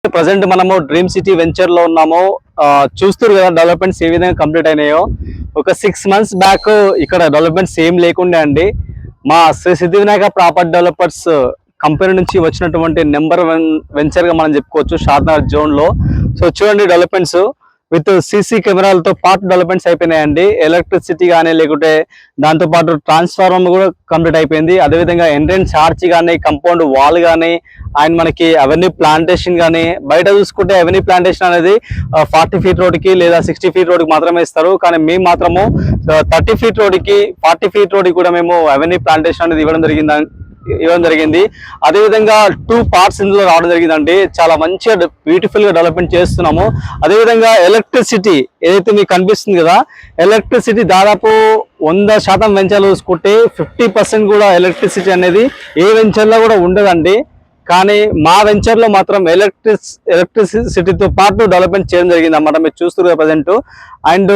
Present మనము dream city venture లో ఉన్నాము. చూస్తారు కదా డెవలప్మెంట్స్ ఏ విధంగా కంప్లీట్ అయినాయో. ఒక 6 months బ్యాక్ ఇక్కడ డెవలప్మెంట్స్ ఏం లేకుండే అండి. మా శ్రీ సిద్ధి వినాయక ప్రాపర్టీ డెవలపర్స్ కంపెనీ నుంచి వచ్చినటువంటి నెంబర్ 1 వెంచర్ గా మనం చెప్పుకోవచ్చు షాద్నగర్ జోన్ లో. సో చూడండి డెవలప్మెంట్స్ విత్ సీసీ కెమెరాలతో పాటు డెవలప్మెంట్స్ అయిపోయినాయండి. ఎలక్ట్రిసిటీ కానీ లేకుంటే దాంతో పాటు ట్రాన్స్ఫార్మర్ కూడా కంప్లీట్ అయిపోయింది. అదేవిధంగా ఎంట్రన్స్ ఆర్చ్ కానీ కంపౌండ్ వాల్ కానీ అండ్ మనకి అవెన్యూ ప్లాంటేషన్ కానీ బయట చూసుకుంటే అవెన్యూ ప్లాంటేషన్ అనేది 40 feet రోడ్కి లేదా 60 feet రోడ్కి మాత్రమే ఇస్తారు. కానీ మేము మాత్రము 30 feet రోడ్కి 40 feet రోడ్కి కూడా మేము అవెన్యూ ప్లాంటేషన్ అనేది ఇవ్వడం జరిగింది. అదేవిధంగా 2 parts ఇందులో రావడం జరిగిందండి. చాలా మంచిగా బ్యూటిఫుల్ గా డెవలప్మెంట్ చేస్తున్నాము. అదేవిధంగా ఎలక్ట్రిసిటీ ఏదైతే మీకు కనిపిస్తుంది కదా, ఎలక్ట్రిసిటీ దాదాపు 100% వెంచర్లు చూసుకుంటే 50% కూడా ఎలక్ట్రిసిటీ అనేది ఏ వెంచర్ లో కూడా ఉండదండి. కానీ మా వెంచర్ లో మాత్రం ఎలక్ట్రిసిటీతో పాటు డెవలప్మెంట్ చేయడం జరిగింది అన్నమాట. మీరు చూస్తున్నారు ప్రజెంట్. అండ్